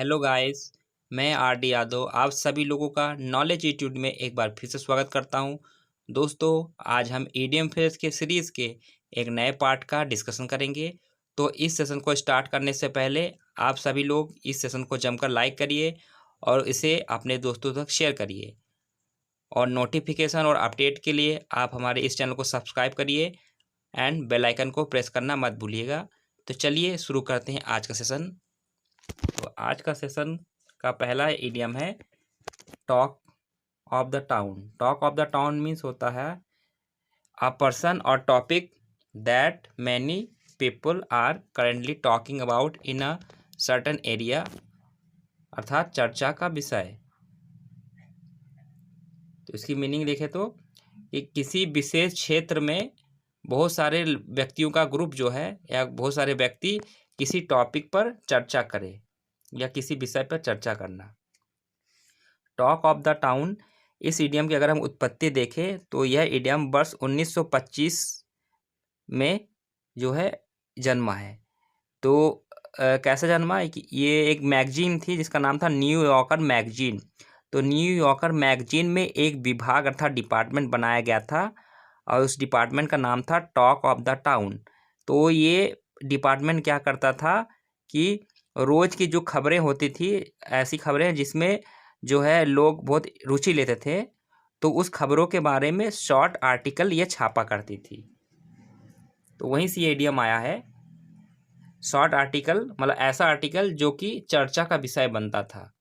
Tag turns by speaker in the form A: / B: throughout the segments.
A: Hello guys. मैं R D Yadav आप सभी लोगों का नॉलेज इंस्टीट्यूट में एक बार फिर से स्वागत करता हूं। दोस्तों, आज हम ईडीएम फ्रेज के सीरीज़ के एक नए पार्ट का डिस्कशन करेंगे। तो इस सेशन को स्टार्ट करने से पहले आप सभी लोग इस सेशन को जमकर लाइक करिए और इसे अपने दोस्तों तक शेयर करिए। और नोटिफिकेशन और अपडेट के लिए आप हमारे इस चैनल को सब्सक्राइब करिए एंड बेल आइकन को प्रेस करना मत भूलिएगा। तो चलिए शुरू करते हैं आज का सेशन। तो आज का सेशन का पहला इडियम है talk of the town. Talk of the town means होता है a person or topic that many people are currently talking about in a certain area, अर्थात चर्चा का विषय। तो इसकी मीनिंग देखें तो कि किसी विशेष क्षेत्र में बहुत सारे व्यक्तियों का ग्रुप जो है या बहुत सारे व्यक्ति किसी टॉपिक पर चर्चा करे या किसी विषय पर चर्चा करना। टॉक ऑफ द टाउन, इस इडियम की अगर हम उत्पत्ति देखें तो यह इडियम वर्ष 1925 में जो है जन्मा है। तो कैसे जन्मा है कि ये एक मैगजीन थी जिसका नाम था न्यू यॉर्कर मैगजीन। तो न्यू यॉर्कर मैगजीन में एक विभाग अर्थात डिपार्टमेंट बनाया गया था और उस डिपार्टमेंट का नाम था टॉक ऑफ द टाउन। तो ये डिपार्टमेंट क्या करता था कि रोज़ की जो खबरें होती थी, ऐसी खबरें जिसमें जो है लोग बहुत रुचि लेते थे, तो उस खबरों के बारे में शॉर्ट आर्टिकल ये छापा करती थी। तो वहीं से ये इडियम आया है। शॉर्ट आर्टिकल मतलब ऐसा आर्टिकल जो कि चर्चा का विषय बनता था,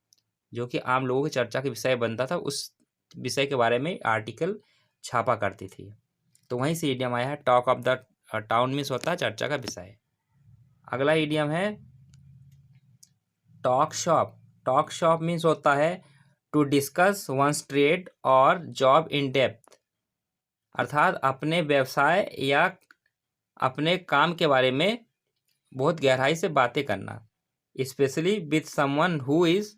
A: जो कि आम लोगों की चर्चा के विषय बनता था, उस विषय के बारे में आर्टिकल छापा करती थी। तो वहीं से इडियम आया है talk of the town means होता है चर्चा का विषय। अगला इडियम है talk shop. Talk shop means होता है टू डिस्कस वंस ट्रेड और जॉब इन डेप्थ, अर्थात अपने व्यवसाय या अपने काम के बारे में बहुत गहराई से बातें करना, specially with someone who is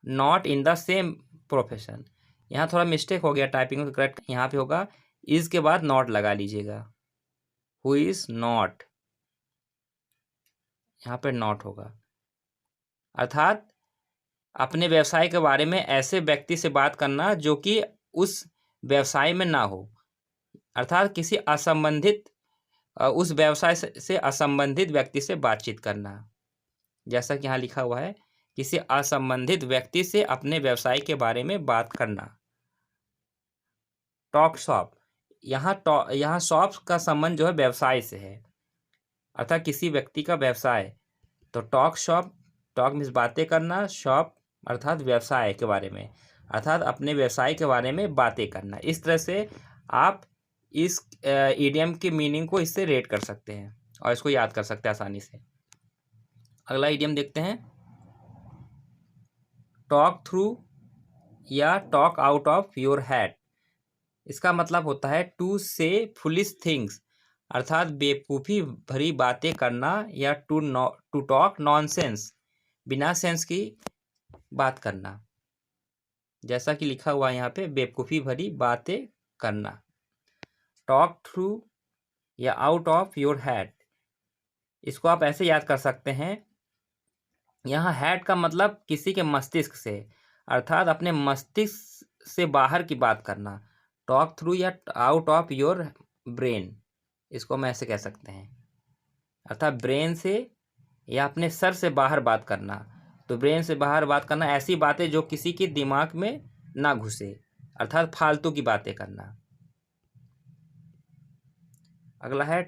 A: not in the same profession. यहाँ थोड़ा मिस्टेक हो गया टाइपिंग में, करेक्ट यहाँ पे होगा इज़ के बाद नॉट लगा लीजिएगा। हु इज़ नॉट, यहाँ पे नॉट होगा, अर्थात अपने व्यवसाय के बारे में ऐसे व्यक्ति से बात करना जो कि उस व्यवसाय में ना हो, अर्थात किसी असंबंधित उस व्यवसाय से असंबंधित व्यक्ति से बातचीत करना। जैसा कि यहाँ लिखा हुआ है, किसी असंबंधित व्यक्ति से अपने व्यवसाय के बारे में बात करना। टॉक शॉप, यहाँ शॉप का संबंध जो है व्यवसाय से है, अर्थात किसी व्यक्ति का व्यवसाय। तो टॉक शॉप, टॉक मीन्स बातें करना, शॉप अर्थात व्यवसाय के बारे में, अर्थात अपने व्यवसाय के बारे में बातें करना। इस तरह से आप इस इडियम की मीनिंग को इससे रेट कर सकते हैं और इसको याद कर सकते हैं आसानी से। अगला इडियम देखते हैं टॉक थ्रू या talk out of your head. इसका मतलब होता है टू से फुलिश थिंग्स, अर्थात बेवकूफ़ी भरी बातें करना, या टू टॉक नॉनसेंस, बिना सेंस की बात करना। जैसा कि लिखा हुआ है यहाँ पे, बेवकूफ़ी भरी बातें करना। टॉक थ्रू या आउट ऑफ योर हेड, इसको आप ऐसे याद कर सकते हैं, यहाँ हेड का मतलब किसी के मस्तिष्क से, अर्थात अपने मस्तिष्क से बाहर की बात करना। टॉक थ्रू या आउट ऑफ योर ब्रेन, इसको हम ऐसे कह सकते हैं, अर्थात ब्रेन से या अपने सर से बाहर बात करना। तो ब्रेन से बाहर बात करना, ऐसी बातें जो किसी के दिमाग में ना घुसे, अर्थात फालतू की बातें करना। अगला है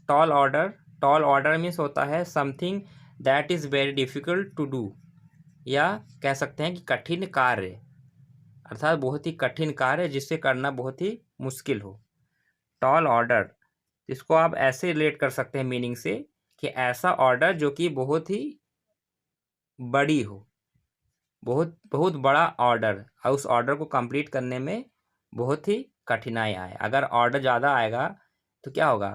A: tall order. Tall order means होता है something that is very difficult to do, या कह सकते हैं कि कठिन कार्य, अर्थात बहुत ही कठिन कार्य जिसे करना बहुत ही मुश्किल हो। टॉल ऑर्डर, इसको आप ऐसे रिलेट कर सकते हैं मीनिंग से कि ऐसा ऑर्डर जो कि बहुत ही बड़ी हो, बहुत बहुत बड़ा ऑर्डर, और उस ऑर्डर को कंप्लीट करने में बहुत ही कठिनाई आए। अगर ऑर्डर ज़्यादा आएगा तो क्या होगा,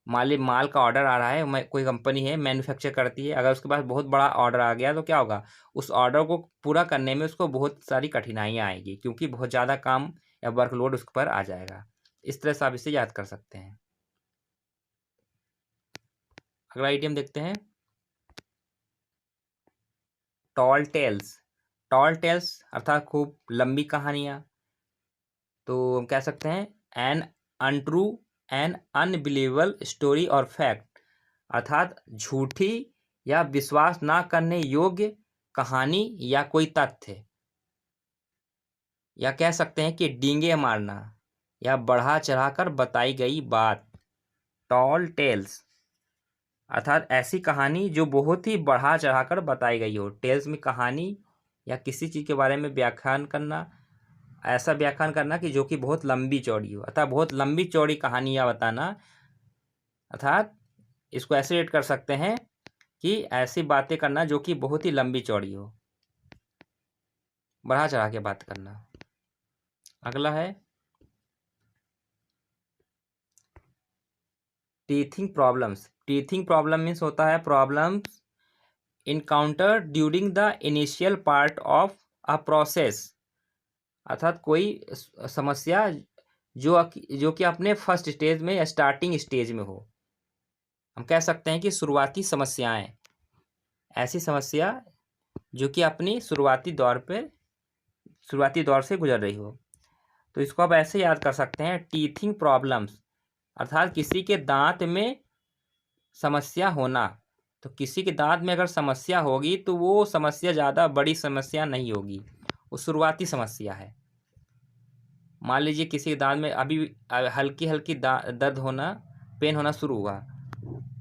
A: माल का ऑर्डर आ रहा है, कोई कंपनी है मैन्युफैक्चर करती है, अगर उसके पास बहुत बड़ा ऑर्डर आ गया तो क्या होगा, उस ऑर्डर को पूरा करने में उसको बहुत सारी कठिनाइयाँ आएगी, क्योंकि बहुत ज़्यादा काम या वर्कलोड उस पर आ जाएगा। इस तरह से आप इसे याद कर सकते हैं। अगला आइटम देखते हैं टॉल टेल्स। टॉल टेल्स अर्थात खूब लंबी कहानियाँ। तो हम कह सकते हैं an untrue an unbelievable story or fact, अर्थात झूठी या विश्वास ना करने योग्य कहानी या कोई तथ्य। या कह सकते हैं कि डींगे मारना या बढ़ा चढ़ाकर बताई गई बात। टॉल टेल्स अर्थात ऐसी कहानी जो बहुत ही बढ़ा चढ़ाकर बताई गई हो। टेल्स में कहानी या किसी चीज़ के बारे में व्याख्यान करना, ऐसा व्याख्यान करना कि जो कि बहुत लंबी चौड़ी हो, अर्थात बहुत लंबी चौड़ी कहानियाँ बताना। अर्थात इसको ऐसे रेट कर सकते हैं कि ऐसी बातें करना जो कि बहुत ही लंबी चौड़ी हो, बढ़ा चढ़ा के बात करना। अगला है teething problems. Teething problem means होता है problems encounter during the initial part of a process, अर्थात कोई समस्या जो कि अपने फर्स्ट स्टेज में या स्टार्टिंग स्टेज में हो। हम कह सकते हैं कि शुरुआती समस्याएं, ऐसी समस्या जो कि अपनी शुरुआती दौर से गुजर रही हो। तो इसको आप ऐसे याद कर सकते हैं टीथिंग प्रॉब्लम्स, अर्थात किसी के दांत में समस्या होना। तो किसी के दांत में अगर समस्या होगी तो वो समस्या ज़्यादा बड़ी समस्या नहीं होगी, वो शुरुआती समस्या है। मान लीजिए किसी के दांत में अभी हल्की हल्की दर्द होना, पेन होना शुरू हुआ,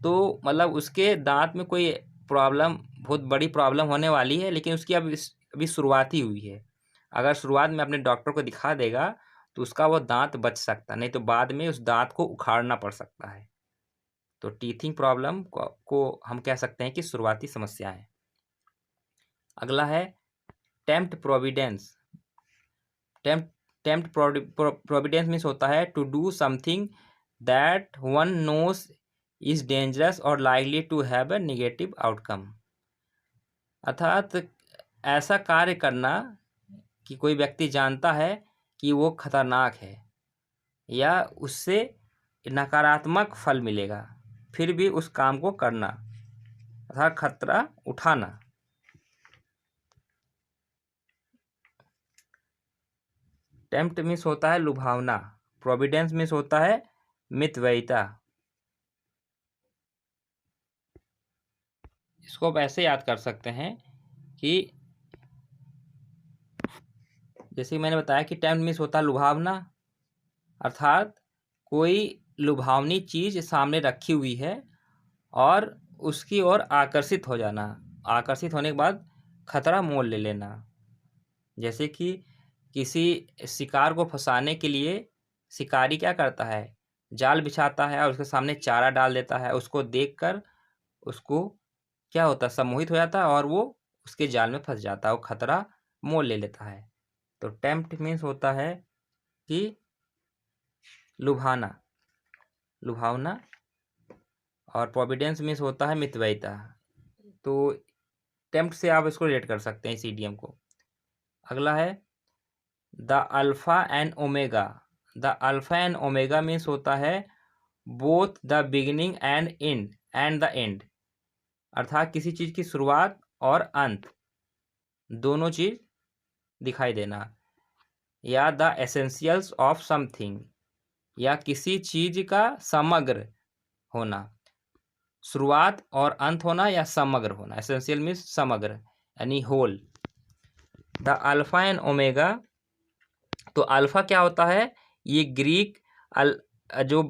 A: तो मतलब उसके दांत में कोई प्रॉब्लम, बहुत बड़ी प्रॉब्लम होने वाली है, लेकिन उसकी अभी शुरुआत ही हुई है। अगर शुरुआत में अपने डॉक्टर को दिखा देगा तो उसका वो दांत बच सकता, नहीं तो बाद में उस दांत को उखाड़ना पड़ सकता है। तो टीथिंग प्रॉब्लम को हम कह सकते हैं कि शुरुआती समस्या है। अगला है tempt providence. Tempt providence means होता है to do something that one knows is dangerous और likely to have a negative outcome, अर्थात ऐसा कार्य करना कि कोई व्यक्ति जानता है कि वो खतरनाक है या उससे नकारात्मक फल मिलेगा, फिर भी उस काम को करना, अर्थात खतरा उठाना। टेम्प्ट मीन्स होता है लुभावना, प्रोविडेंस मीन्स होता है मितव्ययिता। इसको आप ऐसे याद कर सकते हैं कि जैसे मैंने बताया कि टेम्प्ट मीन्स होता है लुभावना, अर्थात कोई लुभावनी चीज़ सामने रखी हुई है और उसकी ओर आकर्षित हो जाना, आकर्षित होने के बाद खतरा मोल ले लेना। जैसे कि किसी शिकार को फंसाने के लिए शिकारी क्या करता है, जाल बिछाता है और उसके सामने चारा डाल देता है, उसको देखकर उसको क्या होता है, सम्मोहित हो जाता है और वो उसके जाल में फंस जाता है, वो खतरा मोल ले लेता है। तो टेम्प्ट मीन्स होता है कि लुभाना, लुभावना, और प्रोविडेंस मीन्स होता है मितव्ययिता। तो टेम्प्ट से आप इसको रिलेट कर सकते हैं इस इडियम को। अगला है the alpha and omega. The alpha and omega means होता है both the beginning and the end, अर्थात किसी चीज़ की शुरुआत और अंत दोनों चीज़ दिखाई देना। या द एसेंशियल्स ऑफ समथिंग, या किसी चीज़ का समग्र होना, शुरुआत और अंत होना या समग्र होना। एसेंशियल मीन्स समग्र यानी whole. The alpha and omega, तो अल्फा क्या होता है, ये ग्रीक जो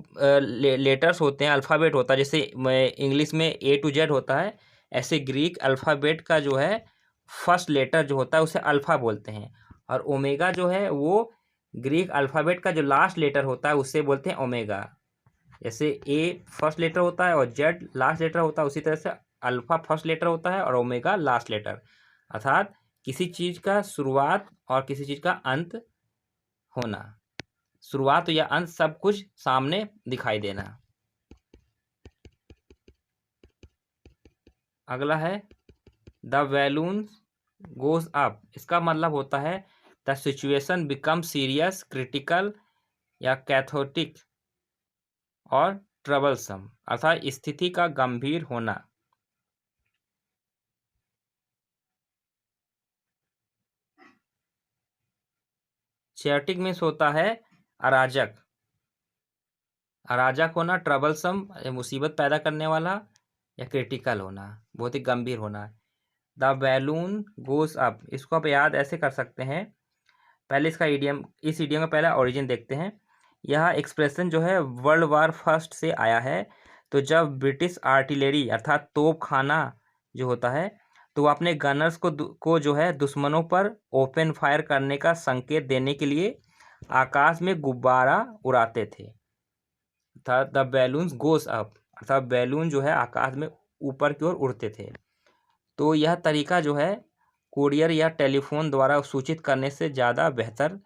A: लेटर्स होते हैं, अल्फ़ाबेट होता है, जैसे इंग्लिश में A to Z होता है, ऐसे ग्रीक अल्फ़ाबेट का जो है फर्स्ट लेटर जो होता है उसे अल्फ़ा बोलते हैं। और ओमेगा जो है वो ग्रीक अल्फ़ाबेट का जो लास्ट लेटर होता है उसे बोलते हैं ओमेगा। जैसे A फर्स्ट लेटर होता है और Z लास्ट लेटर होता है, उसी तरह से अल्फ़ा फर्स्ट लेटर होता है और ओमेगा लास्ट लेटर, अर्थात किसी चीज़ का शुरुआत और किसी चीज़ का अंत होना, शुरुआत या अंत सब कुछ सामने दिखाई देना। अगला है द बैलून गोज अप। इसका मतलब होता है the situation become serious, critical या कैथोटिक और ट्रबलसम, अर्थात स्थिति का गंभीर होना। चैटिक मीन्स होता है अराजक, अराजक होना, ट्रबलसम मुसीबत पैदा करने वाला, या क्रिटिकल होना, बहुत ही गंभीर होना। द बैलून गोज अप, इसको आप याद ऐसे कर सकते हैं। पहले इसका इडियम, इस इडियम का पहला ओरिजिन देखते हैं। यह एक्सप्रेशन जो है वर्ल्ड वार फर्स्ट से आया है। तो जब ब्रिटिश आर्टिलरी अर्थात तोप खाना जो होता है, तो वो अपने गनर्स को जो है दुश्मनों पर ओपन फायर करने का संकेत देने के लिए आकाश में गुब्बारा उड़ाते थे। द बैलून्स गोस अप, अर्थात बैलून जो है आकाश में ऊपर की ओर उड़ते थे। तो यह तरीका जो है कुरियर या टेलीफोन द्वारा सूचित करने से ज़्यादा बेहतर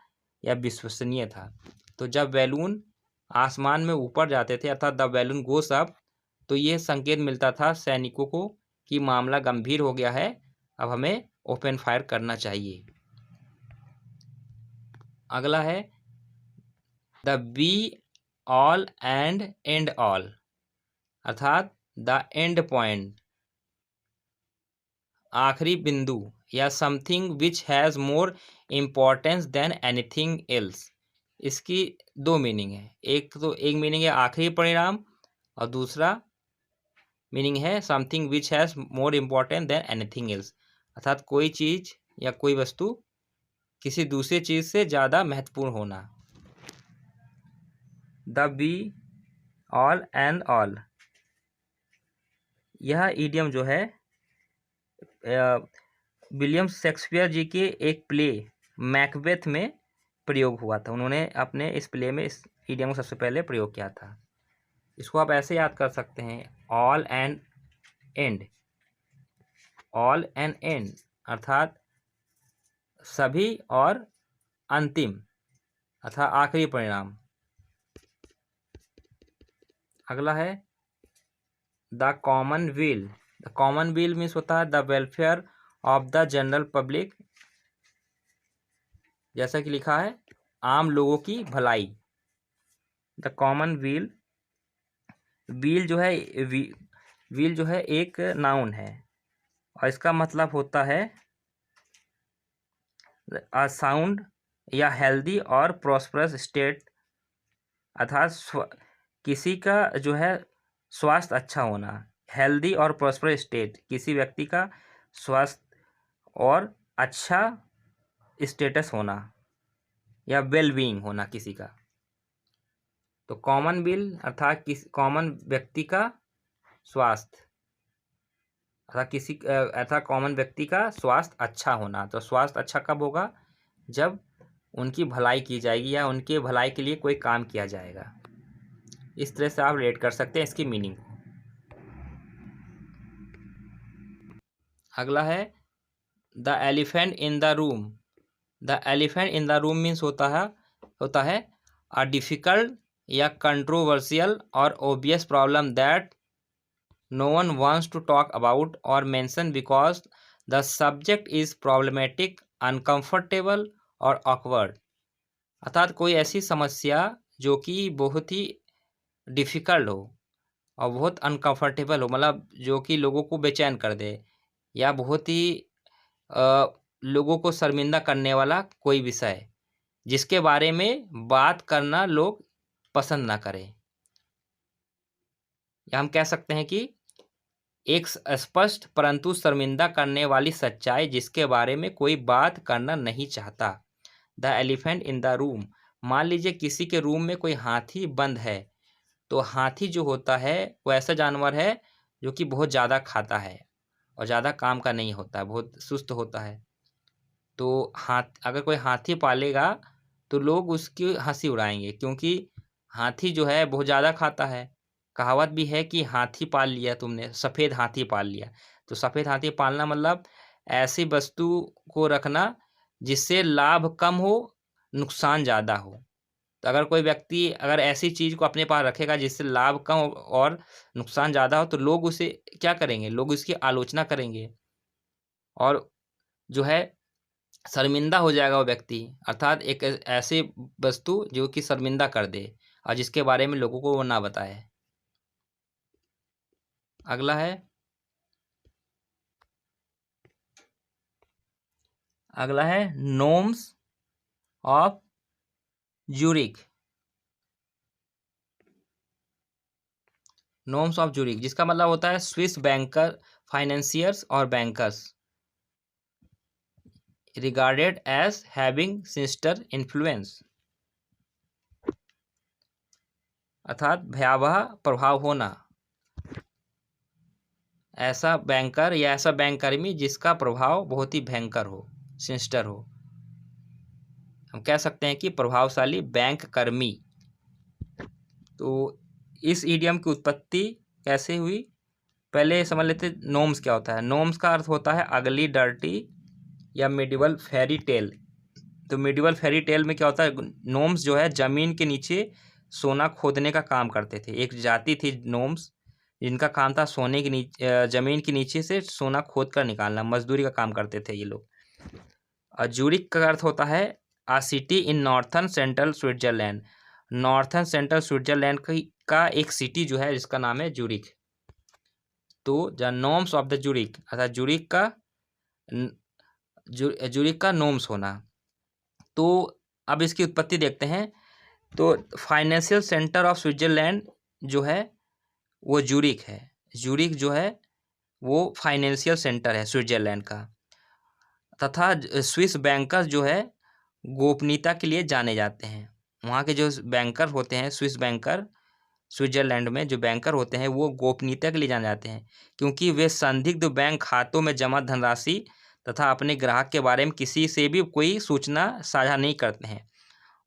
A: या विश्वसनीय था। तो जब बैलून आसमान में ऊपर जाते थे अर्थात द बैलून गोस अप, तो ये संकेत मिलता था सैनिकों को कि मामला गंभीर हो गया है, अब हमें ओपन फायर करना चाहिए। अगला है the be all and end all, अर्थात द एंड पॉइंट, आखिरी बिंदु, या something which has more importance than anything else. इसकी दो मीनिंग है, एक मीनिंग है आखिरी परिणाम, और दूसरा मीनिंग है something which has more importance than anything else, अर्थात कोई चीज़ या कोई वस्तु किसी दूसरी चीज़ से ज़्यादा महत्वपूर्ण होना। The be all and all, यह इडियम जो है विलियम शेक्सपियर जी के एक प्ले मैकबेथ में प्रयोग हुआ था। उन्होंने अपने इस प्ले में इस इडियम को सबसे पहले प्रयोग किया था। इसको आप ऐसे याद कर सकते हैं, all and end, all and end अर्थात सभी और अंतिम अर्थात आखिरी परिणाम। अगला है the common weal, the common weal means होता है the welfare of the general public, जैसा कि लिखा है आम लोगों की भलाई। द कॉमन वील, व्हील जो है व्हील जो है एक नाउन है, और इसका मतलब होता है अ साउंड या हेल्दी और प्रॉस्परस स्टेट, अर्थात किसी का जो है स्वास्थ्य अच्छा होना, हेल्दी और प्रॉस्परस स्टेट किसी व्यक्ति का स्वास्थ्य और अच्छा स्टेटस होना या वेल बीइंग होना किसी का। तो कॉमन विल अर्थात कॉमन व्यक्ति का स्वास्थ्य, अर्थात कॉमन व्यक्ति का स्वास्थ्य अच्छा होना। तो स्वास्थ्य अच्छा कब होगा? जब उनकी भलाई की जाएगी या उनके भलाई के लिए कोई काम किया जाएगा। इस तरह से आप रिलेट कर सकते हैं इसकी मीनिंग को। अगला है the elephant in the room, the elephant in the room means होता है अ डिफिकल्ट या कंट्रोवर्शियल और obvious problem that no one wants to talk about or mention because the subject is problematic, uncomfortable और awkward, अर्थात कोई ऐसी समस्या जो कि बहुत ही डिफ़िकल्ट हो और बहुत अनकंफर्टेबल हो, मतलब जो कि लोगों को बेचैन कर दे, या बहुत ही लोगों को शर्मिंदा करने वाला कोई विषय जिसके बारे में बात करना लोग पसंद ना करें। या हम कह सकते हैं कि एक स्पष्ट परंतु शर्मिंदा करने वाली सच्चाई जिसके बारे में कोई बात करना नहीं चाहता। The elephant in the room, मान लीजिए किसी के रूम में कोई हाथी बंद है, तो हाथी जो होता है वो ऐसा जानवर है जो कि बहुत ज़्यादा खाता है और ज़्यादा काम का नहीं होता है, बहुत सुस्त होता है। तो अगर कोई हाथी पालेगा तो लोग उसकी हंसी उड़ाएंगे, क्योंकि हाथी जो है बहुत ज़्यादा खाता है। कहावत भी है कि हाथी पाल लिया तुमने, सफ़ेद हाथी पाल लिया। तो सफ़ेद हाथी पालना मतलब ऐसी वस्तु को रखना जिससे लाभ कम हो, नुकसान ज़्यादा हो। तो अगर कोई व्यक्ति अगर ऐसी चीज़ को अपने पास रखेगा जिससे लाभ कम हो और नुकसान ज़्यादा हो, तो लोग उसे क्या करेंगे? लोग उसकी आलोचना करेंगे और जो है शर्मिंदा हो जाएगा वो व्यक्ति, अर्थात एक ऐसी वस्तु जो कि शर्मिंदा कर दे और जिसके बारे में लोगों को वो ना बताए। अगला है gnomes of Zurich, norms of Zurich, जिसका मतलब होता है Swiss banker, financiers or bankers regarded as having sinister influence, अर्थात भयावह प्रभाव होना, ऐसा बैंकर या ऐसा बैंक कर्मी जिसका प्रभाव बहुत ही भयंकर हो, सिनिस्टर हो। हम कह सकते हैं कि प्रभावशाली बैंक कर्मी। तो इस इडियम की उत्पत्ति कैसे हुई, पहले समझ लेते नॉर्म्स क्या होता है। नॉर्म्स का अर्थ होता है अगली, डर्टी या मिडिवल फेरी टेल। तो मिडिवल फेरी टेल में क्या होता है, नॉर्म्स जो है जमीन के नीचे सोना खोदने का काम करते थे। एक जाति थी नॉर्म्स, जिनका काम था सोने के नीचे, जमीन के नीचे से सोना खोद कर निकालना, मजदूरी का काम करते थे ये लोग। और ज्यूरिक का अर्थ होता है a city in northern central Switzerland. Northern central Switzerland का एक सिटी जो है जिसका नाम है ज्यूरिक। तो the norms of the Zurich, अर्थात ज्यूरिक का नॉर्म्स होना। तो अब इसकी उत्पत्ति देखते हैं। तो फाइनेंशियल सेंटर ऑफ स्विट्जरलैंड जो है वो ज्यूरिक है। ज्यूरिक जो है वो फाइनेंशियल सेंटर है स्विट्जरलैंड का। तथा स्विस बैंकर्स जो है गोपनीयता के लिए जाने जाते हैं। वहाँ के जो बैंकर होते हैं, स्विस बैंकर, स्विट्जरलैंड में जो बैंकर होते हैं वो गोपनीयता के लिए जाने जाते हैं, क्योंकि वे संदिग्ध बैंक खातों में जमा धनराशि तथा अपने ग्राहक के बारे में किसी से भी कोई सूचना साझा नहीं करते हैं।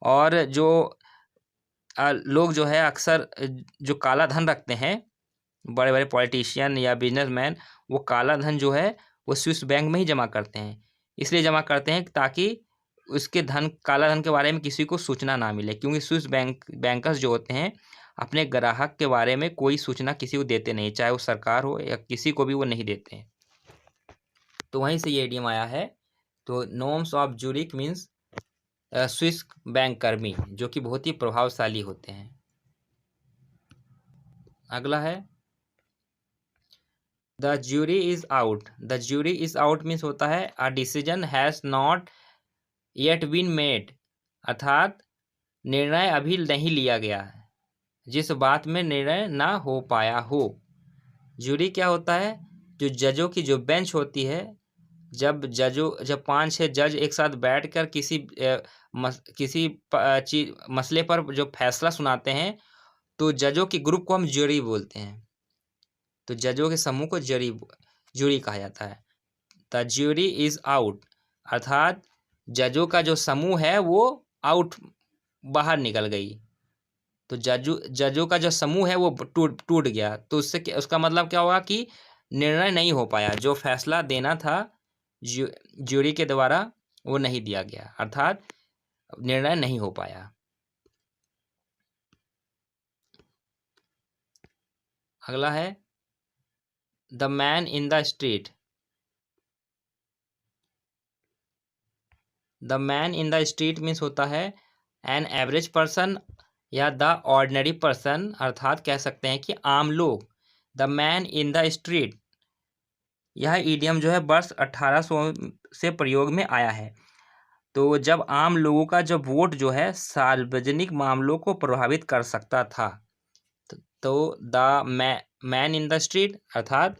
A: और जो लोग जो है अक्सर जो काला धन रखते हैं, बड़े बड़े पॉलिटिशियन या बिजनेसमैन, वो काला धन जो है वो स्विस बैंक में ही जमा करते हैं। इसलिए जमा करते हैं ताकि उसके काला धन के बारे में किसी को सूचना ना मिले, क्योंकि स्विस बैंकर्स जो होते हैं अपने ग्राहक के बारे में कोई सूचना किसी को देते नहीं, चाहे वो सरकार हो या किसी को भी वो नहीं देते हैं। तो वहीं से ये इडियम आया है। तो norms of Zurich means Swiss bank कर्मी जो कि बहुत ही प्रभावशाली होते हैं। अगला है the jury is out. The jury is out means होता है a decision has not yet been made, अर्थात निर्णय अभी नहीं लिया गया है, जिस बात में निर्णय ना हो पाया हो। ज्यूरी क्या होता है, जो जजों की जो बेंच होती है, जब 5-6 जज एक साथ बैठकर किसी मसले पर जो फैसला सुनाते हैं, तो जजों के ग्रुप को हम ज्यूरी बोलते हैं। तो जजों के समूह को ज्यूरी कहा जाता है। द ज्यूरी इज आउट, अर्थात जजों का जो समूह है वो आउट, बाहर निकल गई। तो जजों का जो समूह है वो टूट गया। तो उसका मतलब क्या होगा कि निर्णय नहीं हो पाया, जो फैसला देना था ज्यूरी के द्वारा वो नहीं दिया गया, अर्थात निर्णय नहीं हो पाया। अगला है the man in the street. The man in the street means होता है एन एवरेज पर्सन या द ऑर्डिनरी पर्सन, अर्थात कह सकते हैं कि आम लोग। The man in the street, यह इडियम जो है वर्ष 1800 से प्रयोग में आया है। तो जब आम लोगों का जब वोट जो है सार्वजनिक मामलों को प्रभावित कर सकता था, तो the man in the street, अर्थात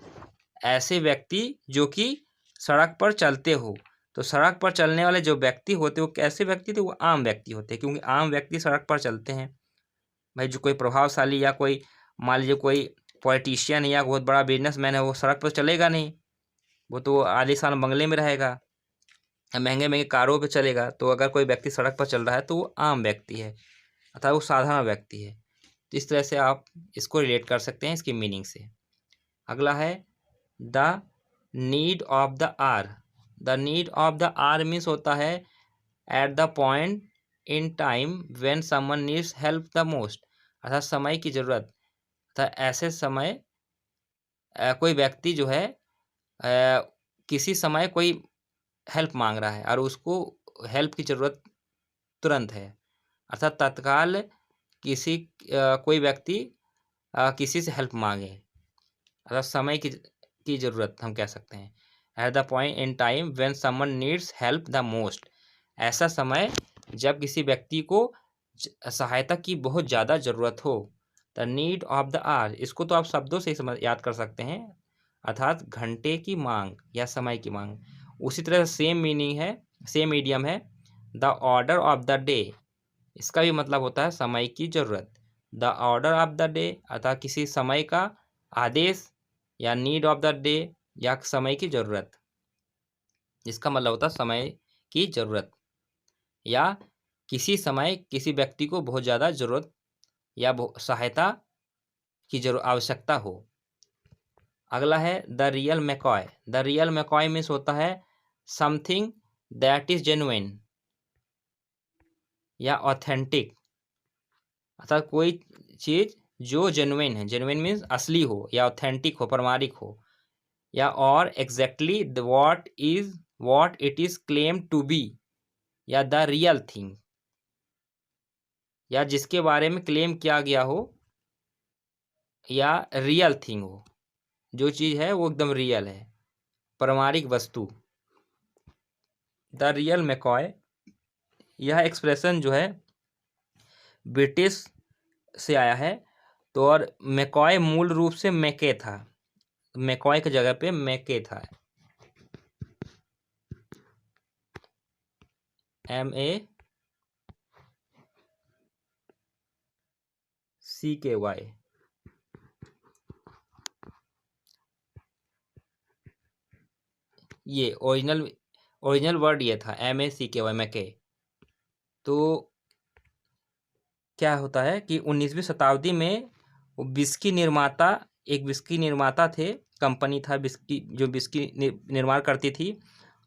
A: ऐसे व्यक्ति जो कि सड़क पर चलते हो। तो सड़क पर चलने वाले जो व्यक्ति होते वो कैसे व्यक्ति थे, वो आम व्यक्ति होते, क्योंकि आम व्यक्ति सड़क पर चलते हैं। भाई जो कोई प्रभावशाली या कोई मान लीजिए कोई पॉलिटिशियन या बहुत बड़ा बिजनेसमैन है, वो सड़क पर चलेगा नहीं, वो तो आलीशान बंगले में रहेगा, महंगे महंगे कारों पे चलेगा। तो अगर कोई व्यक्ति सड़क पर चल रहा है तो वो आम व्यक्ति है, अर्थात वो साधारण व्यक्ति है। तो इस तरह से आप इसको रिलेट कर सकते हैं इसकी मीनिंग से। अगला है the need of the hour. The need of the hour means होता है at the point in time when someone needs help the most, अर्थात समय की ज़रूरत, अर्थात ऐसे समय कोई व्यक्ति जो है किसी समय कोई हेल्प मांग रहा है और उसको हेल्प की ज़रूरत तुरंत है, अर्थात तत्काल कोई व्यक्ति किसी से हेल्प मांगे, अर्थात समय की ज़रूरत हम कह सकते हैं। Eight the point in time when someone needs help the most, ऐसा समय जब किसी व्यक्ति को सहायता की बहुत ज़्यादा ज़रूरत हो। The need of the hour, इसको तो आप शब्दों से ही समझ याद कर सकते हैं, अर्थात घंटे की मांग या समय की मांग। उसी तरह सेम मीनिंग है, सेम ईडियम है the order of the day, इसका भी मतलब होता है समय की ज़रूरत। The order of the day अर्थात किसी समय का आदेश, या नीड ऑफ द डे या समय की ज़रूरत, इसका मतलब होता है समय की ज़रूरत, या किसी समय किसी व्यक्ति को बहुत ज़्यादा ज़रूरत या सहायता की आवश्यकता हो। अगला है the real McCoy. The real McCoy means होता है समथिंग दैट इज जेन्युइन या ऑथेंटिक, अर्थात कोई चीज़ जो जेन्युइन है, जेन्युइन मीन्स असली हो या ऑथेंटिक हो, प्रमाणिक हो, या or exactly what it is claim to be, या द रियल थिंग, या जिसके बारे में क्लेम किया गया हो या रियल थिंग हो, जो चीज़ है वो एकदम रियल है, प्रमाणिक वस्तु। द रियल मैकॉय, यह एक्सप्रेशन जो है ब्रिटिश से आया है। तो और मैकॉय मूल रूप से मैके था, मैकॉय की जगह पे मैके था, MACKY। ये ओरिजिनल वर्ड ये था MACKY, मैके। तो क्या होता है कि 19वीं शताब्दी में विस्की निर्माता, एक विस्की निर्माता थे, कंपनी था विस्की जो विस्की निर्माण करती थी,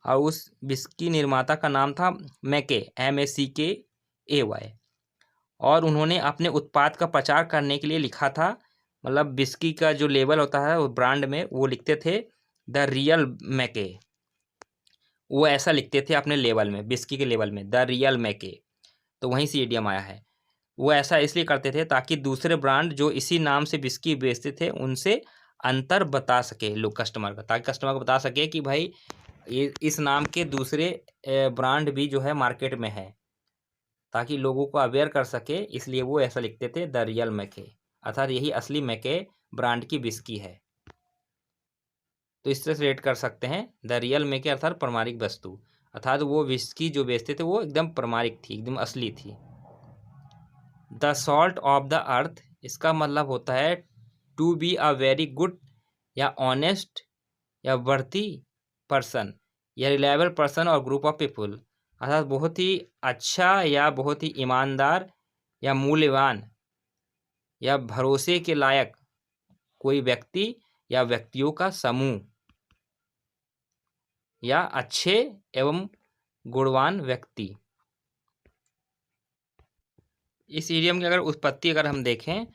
A: और उस विस्की निर्माता का नाम था मैके, MACKAY। और उन्होंने अपने उत्पाद का प्रचार करने के लिए लिखा था, मतलब विस्की का जो लेबल होता है वो ब्रांड में वो लिखते थे द रियल मैके, वो ऐसा लिखते थे अपने लेबल में, विस्की के लेबल में द रियल मैके। तो वहीं से इडियम आया है। वो ऐसा इसलिए करते थे ताकि दूसरे ब्रांड जो इसी नाम से विस्की बेचते थे उनसे अंतर बता सके लोग कस्टमर का, ताकि कस्टमर को बता सके कि भाई ये इस नाम के दूसरे ब्रांड भी जो है मार्केट में है, ताकि लोगों को अवेयर कर सके, इसलिए वो ऐसा लिखते थे द रियल मैके, अर्थात यही असली मैके ब्रांड की विस्की है। तो इस तरह से रेट कर सकते हैं द रियल मैके अर्थात प्रमाणिक वस्तु, अर्थात वो विस्की जो बेचते थे वो एकदम प्रमाणिक थी, एकदम असली थी। The salt of the earth, इसका मतलब होता है to be a very good या ऑनेस्ट या वर्थी पर्सन या reliable person or group of people, अर्थात बहुत ही अच्छा या बहुत ही ईमानदार या मूल्यवान या भरोसे के लायक कोई व्यक्ति या व्यक्तियों का समूह, या अच्छे एवं गुणवान व्यक्ति। इस ईडियम की अगर उत्पत्ति अगर हम देखें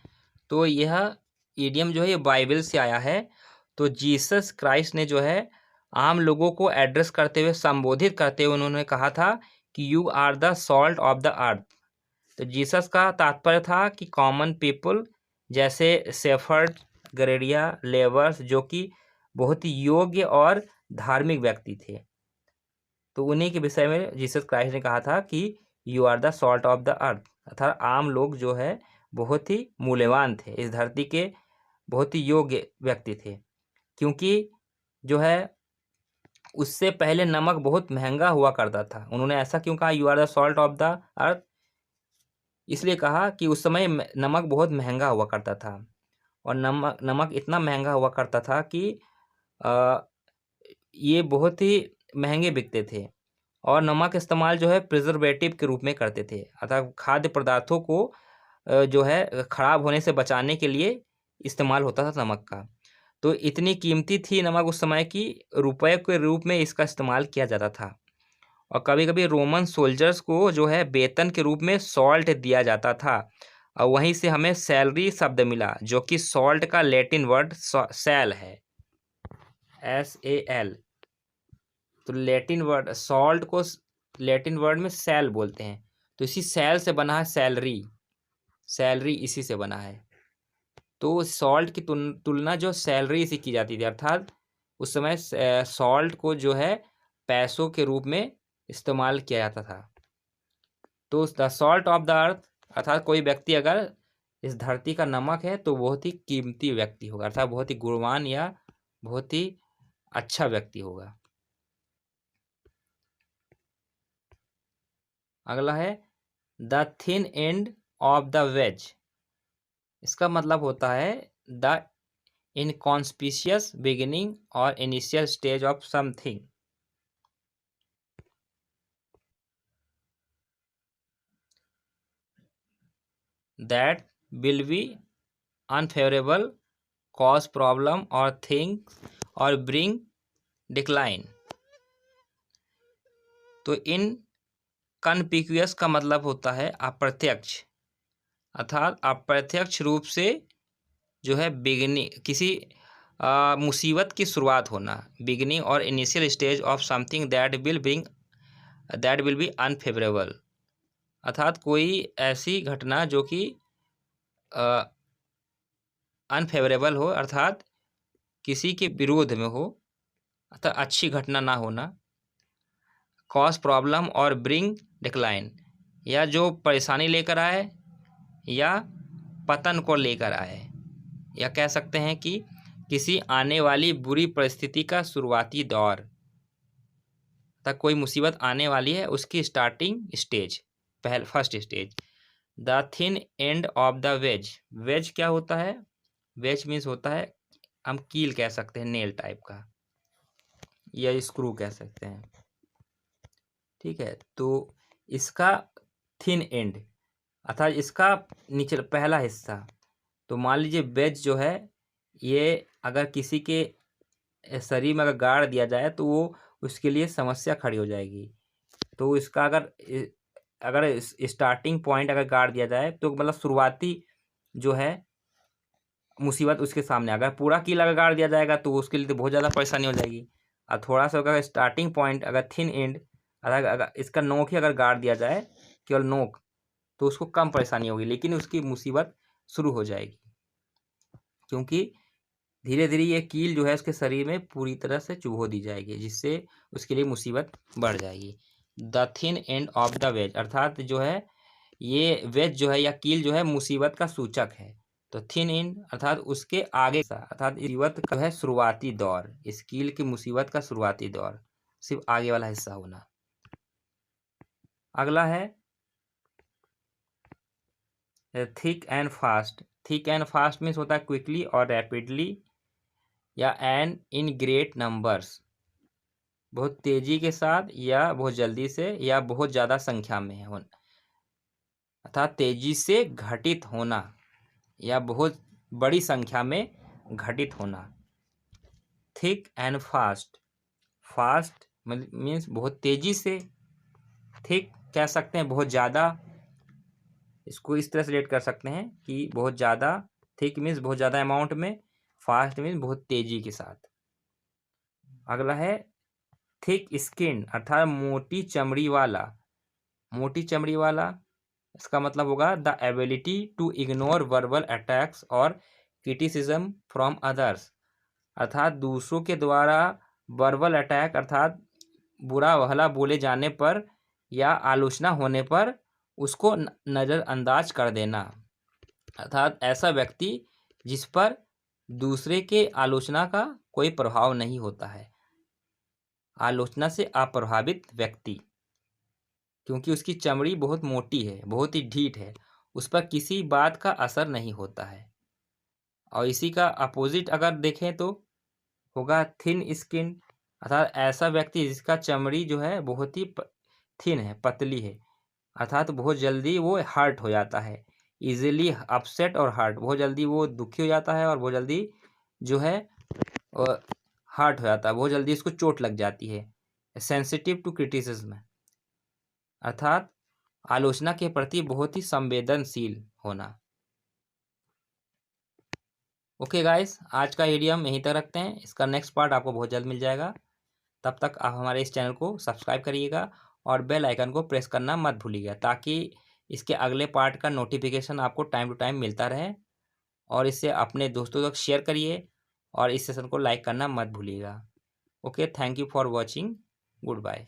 A: तो यह ईडियम जो है ये बाइबल से आया है। तो जीसस क्राइस्ट ने जो है आम लोगों को एड्रेस करते हुए, संबोधित करते हुए उन्होंने कहा था कि you are the salt of the earth. तो जीसस का तात्पर्य था कि कॉमन पीपल जैसे शेफर्ड, गरेडिया, लेबर्स, जो कि बहुत ही योग्य और धार्मिक व्यक्ति थे, तो उन्हीं के विषय में जीसस क्राइस्ट ने कहा था कि you are the salt of the earth, अर्थात आम लोग जो है बहुत ही मूल्यवान थे, इस धरती के बहुत ही योग्य व्यक्ति थे, क्योंकि जो है उससे पहले नमक बहुत महंगा हुआ करता था। उन्होंने ऐसा क्यों कहा you are the salt of the earth? इसलिए कहा कि उस समय नमक बहुत महंगा हुआ करता था, और नमक इतना महंगा हुआ करता था कि ये बहुत ही महंगे बिकते थे, और नमक इस्तेमाल जो है प्रिजर्वेटिव के रूप में करते थे, अर्थात खाद्य पदार्थों को जो है खराब होने से बचाने के लिए इस्तेमाल होता था नमक का। तो इतनी कीमती थी नमक उस समय की, रुपए के रूप में इसका इस्तेमाल किया जाता था, और कभी कभी रोमन सोल्जर्स को जो है वेतन के रूप में सॉल्ट दिया जाता था, और वहीं से हमें सैलरी शब्द मिला, जो कि सॉल्ट का लैटिन वर्ड सैल है, SAL। तो लैटिन वर्ड सॉल्ट को लैटिन वर्ड में सैल बोलते हैं, तो इसी सैल से बना है सैलरी, सैलरी इसी से बना है। तो सॉल्ट की तुलना जो सैलरी से की जाती थी, अर्थात उस समय सॉल्ट को जो है पैसों के रूप में इस्तेमाल किया जाता था। तो the salt of the earth अर्थात कोई व्यक्ति अगर इस धरती का नमक है तो बहुत ही कीमती व्यक्ति होगा, अर्थात बहुत ही गुणवान या बहुत ही अच्छा व्यक्ति होगा। अगला है the thin end of the veg. इसका मतलब होता है द इनकॉन्स्पिशियस बिगिनिंग और initial stage of something. That will be unfavourable, cause problem और थिंग और ब्रिंग डिक्लाइन। तो इन कनपिक्यूअस का मतलब होता है अप्रत्यक्ष, अर्थात अप्रत्यक्ष रूप से जो है बिगिनिंग किसी मुसीबत की शुरुआत होना, बिगिनिंग और initial stage of something that will be unfavourable, अर्थात कोई ऐसी घटना जो कि अनफेवरेबल हो, अर्थात किसी के विरोध में हो, अर्थात अच्छी घटना ना होना। कॉज प्रॉब्लम और ब्रिंग डिक्लाइन, या जो परेशानी लेकर आए या पतन को लेकर आए, या कह सकते हैं कि किसी आने वाली बुरी परिस्थिति का शुरुआती दौर, तक कोई मुसीबत आने वाली है उसकी starting stage, first stage. The thin end of the wedge. Wedge क्या होता है? वेज मीन्स होता है, हम कील कह सकते हैं, नेल टाइप का, या स्क्रू कह सकते हैं, ठीक है। तो इसका थिन एंड अर्थात इसका नीचे पहला हिस्सा, तो मान लीजिए वेज जो है ये अगर किसी के शरीर में अगर गाड़ दिया जाए तो वो उसके लिए समस्या खड़ी हो जाएगी। तो इसका अगर स्टार्टिंग पॉइंट अगर गाड़ दिया जाए तो मतलब शुरुआती जो है मुसीबत उसके सामने, अगर पूरा कील अगर गाड़ दिया जाएगा तो उसके लिए तो बहुत ज़्यादा परेशानी हो जाएगी। और थोड़ा सा अगर स्टार्टिंग पॉइंट अगर थिन एंड अगर इसका नोक ही अगर गाड़ दिया जाए, केवल नोक, तो उसको कम परेशानी होगी, लेकिन उसकी मुसीबत शुरू हो जाएगी, क्योंकि धीरे धीरे ये कील जो है उसके शरीर में पूरी तरह से चुभो दी जाएगी, जिससे उसके लिए मुसीबत बढ़ जाएगी। The thin end of the veg, अर्थात जो है ये वेज जो है या कील जो है मुसीबत का सूचक है। तो थिन एंड अर्थात उसके आगे, अर्थात मुसीबत का है शुरुआती दौर, इस कील की मुसीबत का शुरुआती दौर, सिर्फ आगे वाला हिस्सा होना। अगला है thick and fast. Thick and fast means होता है क्विकली और रैपिडली, या एंड इन ग्रेट नंबर्स, बहुत तेजी के साथ या बहुत जल्दी से या बहुत ज़्यादा संख्या में होना, अर्थात तेजी से घटित होना या बहुत बड़ी संख्या में घटित होना। Thick and fast, fast means बहुत तेजी से, थिक कह सकते हैं बहुत ज़्यादा, इसको इस तरह से रिलेट कर सकते हैं कि बहुत ज़्यादा, थिक मीन्स बहुत ज़्यादा अमाउंट में, फास्ट मीन्स बहुत तेजी के साथ। अगला है थिक स्किन, अर्थात मोटी चमड़ी वाला। मोटी चमड़ी वाला इसका मतलब होगा the ability to ignore verbal attacks or criticism from others, अर्थात दूसरों के द्वारा वर्बल अटैक अर्थात बुरा भला बोले जाने पर या आलोचना होने पर उसको नज़रअंदाज कर देना, अर्थात ऐसा व्यक्ति जिस पर दूसरे के आलोचना का कोई प्रभाव नहीं होता है, आलोचना से अप्रभावित व्यक्ति, क्योंकि उसकी चमड़ी बहुत मोटी है, बहुत ही ढीठ है, उस पर किसी बात का असर नहीं होता है। और इसी का अपोजिट अगर देखें तो होगा थिन स्किन, अर्थात ऐसा व्यक्ति जिसका चमड़ी जो है बहुत ही थिन है, पतली है, अर्थात बहुत जल्दी वो हर्ट हो जाता है, इजीली अपसेट और हर्ट, बहुत जल्दी वो दुखी हो जाता है और बहुत जल्दी जो है हर्ट हो जाता है, बहुत जल्दी इसको चोट लग जाती है। सेंसिटिव टू क्रिटिसिज्म, अर्थात आलोचना के प्रति बहुत ही संवेदनशील होना। ओके गाइस, आज का वीडियो हम यहीं तक रखते हैं, इसका नेक्स्ट पार्ट आपको बहुत जल्द मिल जाएगा। तब तक आप हमारे इस चैनल को सब्सक्राइब करिएगा और बेल आइकन को प्रेस करना मत भूलिएगा, ताकि इसके अगले पार्ट का नोटिफिकेशन आपको टाइम टू टाइम मिलता रहे। और इसे अपने दोस्तों तक शेयर करिए और इस सेशन को लाइक करना मत भूलिएगा। Okay, thank you for watching, good bye.